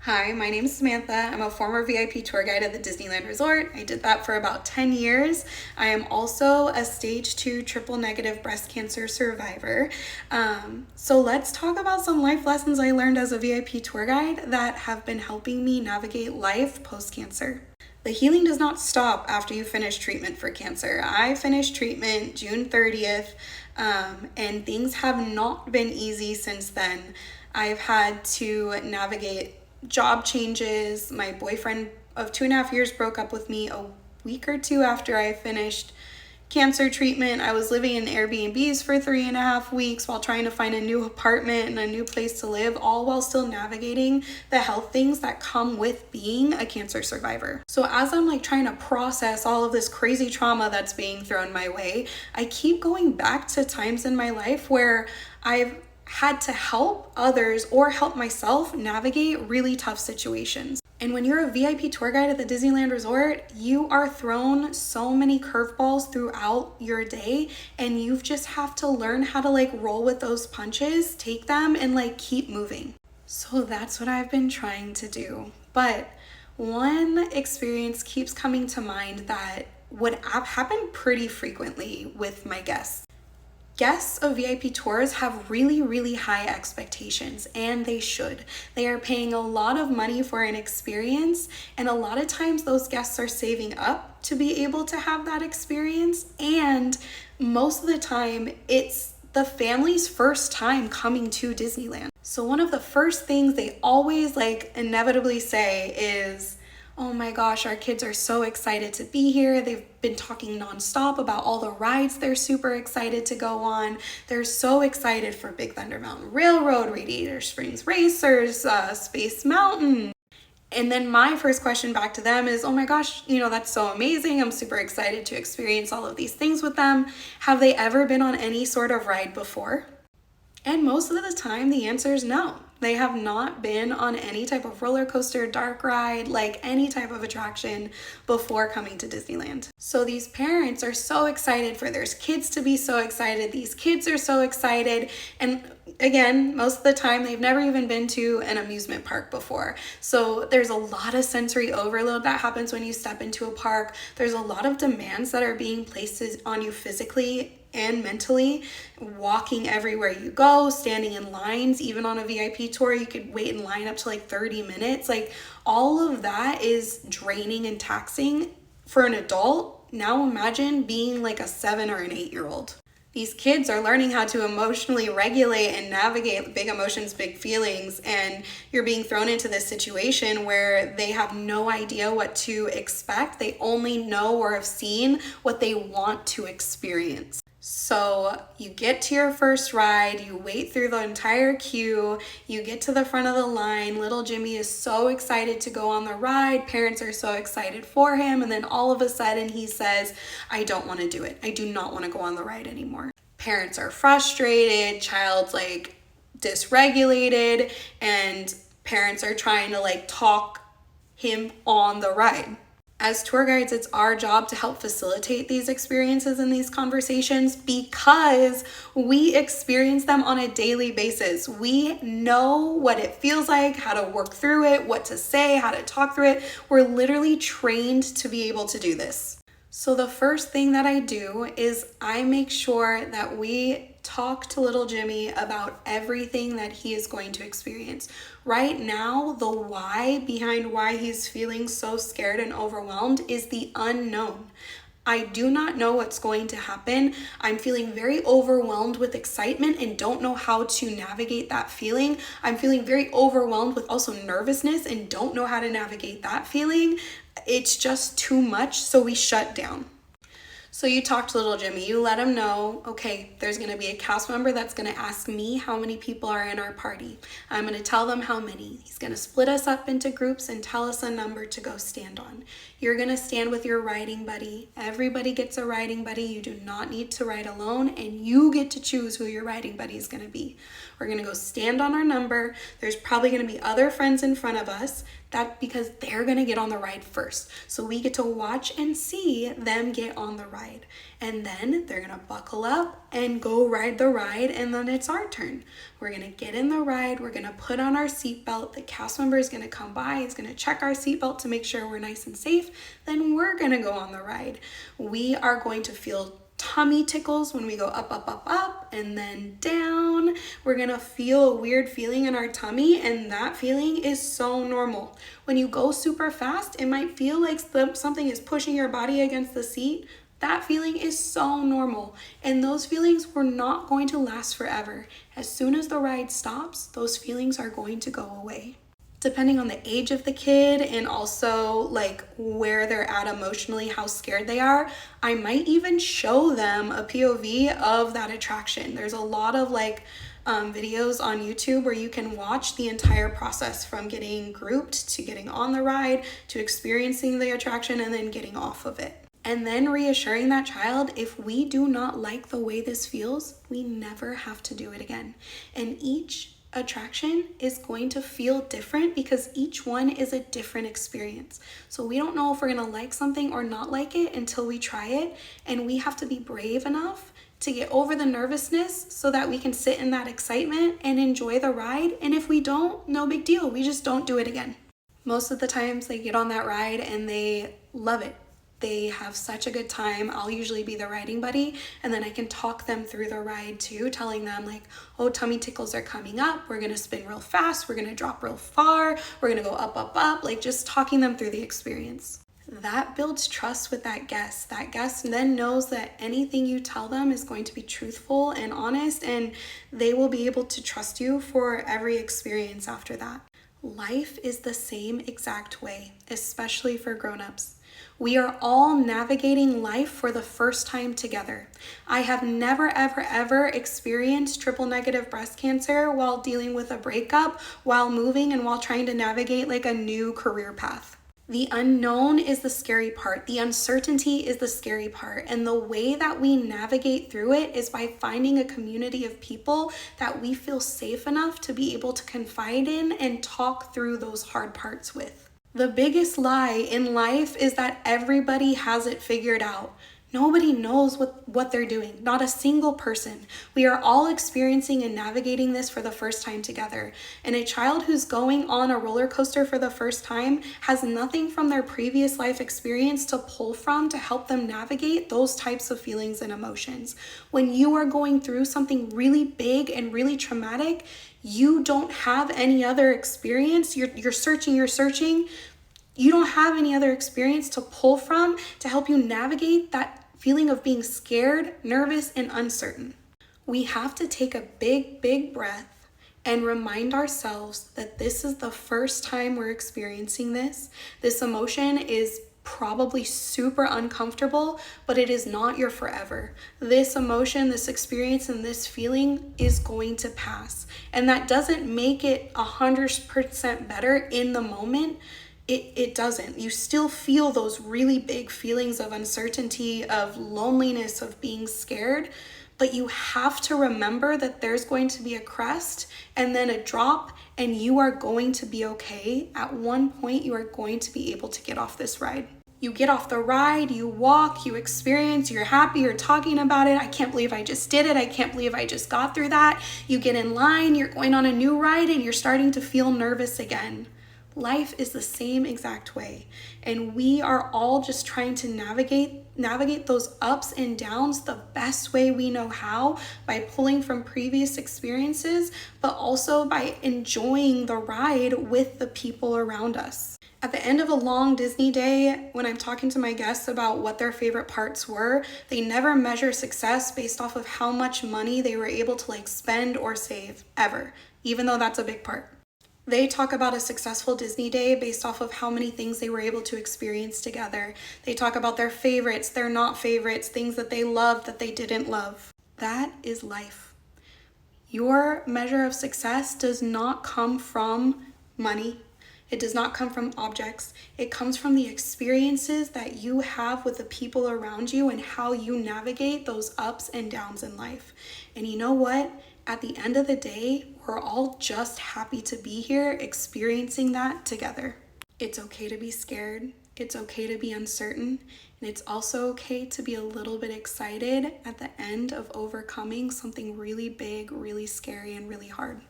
Hi, my name is Samantha. I'm a former VIP tour guide at the Disneyland Resort. I did that for about 10 years. I am also a stage 2 triple negative breast cancer survivor. So let's talk about some life lessons I learned as a VIP tour guide that have been helping me navigate life post-cancer. The healing does not stop after you finish treatment for cancer. I finished treatment June 30th, and things have not been easy since then. I've had to navigate job changes. My boyfriend of 2.5 years broke up with me a week or two after I finished cancer treatment. I was living in Airbnbs for 3.5 weeks while trying to find a new apartment and a new place to live, all while still navigating the health things that come with being a cancer survivor. So as I'm trying to process all of this crazy trauma that's being thrown my way, I keep going back to times in my life where I've had to help others or help myself navigate really tough situations. And when you're a VIP tour guide at the Disneyland Resort, you are thrown so many curveballs throughout your day, and you just have to learn how to roll with those punches, take them, and keep moving. So that's what I've been trying to do. But one experience keeps coming to mind that would happen pretty frequently with my guests. Guests of VIP tours have really, really high expectations, and they should. They are paying a lot of money for an experience, and a lot of times those guests are saving up to be able to have that experience, and most of the time it's the family's first time coming to Disneyland. So one of the first things they always inevitably say is, "Oh my gosh, our kids are so excited to be here. They've been talking nonstop about all the rides they're super excited to go on. They're so excited for Big Thunder Mountain Railroad, Radiator Springs Racers, Space Mountain." And then my first question back to them is, "Oh my gosh, that's so amazing. I'm super excited to experience all of these things with them. Have they ever been on any sort of ride before?" And most of the time, the answer is no. They have not been on any type of roller coaster, dark ride, any type of attraction before coming to Disneyland. So these parents are so excited for their kids to be so excited. These kids are so excited. And again, most of the time, they've never even been to an amusement park before. So there's a lot of sensory overload that happens when you step into a park. There's a lot of demands that are being placed on you physically and mentally, walking everywhere you go, standing in lines. Even on a VIP tour, you could wait in line up to 30 minutes. All of that is draining and taxing for an adult. Now imagine being a 7 or an 8-year-old. These kids are learning how to emotionally regulate and navigate big emotions, big feelings, and you're being thrown into this situation where they have no idea what to expect. They only know or have seen what they want to experience. So you get to your first ride, you wait through the entire queue, you get to the front of the line, little Jimmy is so excited to go on the ride, parents are so excited for him, and then all of a sudden he says, "I don't want to do it. I do not want to go on the ride anymore." Parents are frustrated, child's dysregulated, and parents are trying to talk him on the ride. As tour guides, it's our job to help facilitate these experiences and these conversations because we experience them on a daily basis. We know what it feels like, how to work through it, what to say, how to talk through it. We're literally trained to be able to do this. So the first thing that I do is I make sure that we talk to little Jimmy about everything that he is going to experience. Right now, the why behind why he's feeling so scared and overwhelmed is the unknown. I do not know what's going to happen. I'm feeling very overwhelmed with excitement and don't know how to navigate that feeling. I'm feeling very overwhelmed with also nervousness and don't know how to navigate that feeling. It's just too much, so we shut down. So you talk to little Jimmy, you let him know, okay, there's going to be a cast member that's going to ask me how many people are in our party. I'm going to tell them how many. He's going to split us up into groups and tell us a number to go stand on. You're going to stand with your riding buddy. Everybody gets a riding buddy. You do not need to ride alone, and you get to choose who your riding buddy is going to be. We're going to go stand on our number. There's probably going to be other friends in front of us. That because they're gonna get on the ride first. So we get to watch and see them get on the ride. And then they're gonna buckle up and go ride the ride, and then it's our turn. We're gonna get in the ride, we're gonna put on our seatbelt, the cast member is gonna come by, he's gonna check our seatbelt to make sure we're nice and safe, then we're gonna go on the ride. We are going to feel tummy tickles when we go up, up, up, up, and then down. We're gonna feel a weird feeling in our tummy, and that feeling is so normal. When you go super fast, it might feel like something is pushing your body against the seat. That feeling is so normal, and those feelings were not going to last forever. As soon as the ride stops, those feelings are going to go away. Depending on the age of the kid and also like where they're at emotionally, how scared they are, I might even show them a POV of that attraction. There's a lot of videos on YouTube where you can watch the entire process from getting grouped to getting on the ride to experiencing the attraction and then getting off of it. And then reassuring that child, if we do not like the way this feels, we never have to do it again. And each attraction is going to feel different because each one is a different experience. So we don't know if we're gonna like something or not like it until we try it, and we have to be brave enough to get over the nervousness so that we can sit in that excitement and enjoy the ride. And if we don't, no big deal, we just don't do it again. Most of the times they get on that ride and they love it. They have such a good time. I'll usually be the riding buddy, and then I can talk them through the ride too, telling them like, oh, tummy tickles are coming up. We're gonna spin real fast. We're gonna drop real far. We're gonna go up, up, up, like just talking them through the experience. That builds trust with that guest. That guest then knows that anything you tell them is going to be truthful and honest, and they will be able to trust you for every experience after that. Life is the same exact way, especially for grown-ups. We are all navigating life for the first time together. I have never, ever, ever experienced triple negative breast cancer while dealing with a breakup, while moving, and while trying to navigate like a new career path. The unknown is the scary part. The uncertainty is the scary part. And the way that we navigate through it is by finding a community of people that we feel safe enough to be able to confide in and talk through those hard parts with. The biggest lie in life is that everybody has it figured out. Nobody knows what they're doing, not a single person. We are all experiencing and navigating this for the first time together. And a child who's going on a roller coaster for the first time has nothing from their previous life experience to pull from to help them navigate those types of feelings and emotions. When you are going through something really big and really traumatic, you don't have any other experience. You're searching. You don't have any other experience to pull from to help you navigate that feeling of being scared, nervous, and uncertain. We have to take a big, big breath and remind ourselves that this is the first time we're experiencing this. This emotion is probably super uncomfortable, but it is not your forever. This emotion, this experience, and this feeling is going to pass. And that doesn't make it 100% better in the moment. It doesn't. You still feel those really big feelings of uncertainty, of loneliness, of being scared, but you have to remember that there's going to be a crest and then a drop, and you are going to be okay. At one point, you are going to be able to get off this ride. You get off the ride, you walk, you experience, you're happy, you're talking about it. I can't believe I just did it. I can't believe I just got through that. You get in line, you're going on a new ride, and you're starting to feel nervous again. Life is the same exact way, and we are all just trying to navigate those ups and downs the best way we know how, by pulling from previous experiences, but also by enjoying the ride with the people around us. At the end of a long Disney day, when I'm talking to my guests about what their favorite parts were, they never measure success based off of how much money they were able to spend or save, ever, even though that's a big part. They talk about a successful Disney day based off of how many things they were able to experience together. They talk about their favorites, their not favorites, things that they loved, that they didn't love. That is life. Your measure of success does not come from money. It does not come from objects. It comes from the experiences that you have with the people around you and how you navigate those ups and downs in life. And you know what? At the end of the day, we're all just happy to be here experiencing that together. It's okay to be scared. It's okay to be uncertain. And it's also okay to be a little bit excited at the end of overcoming something really big, really scary, and really hard.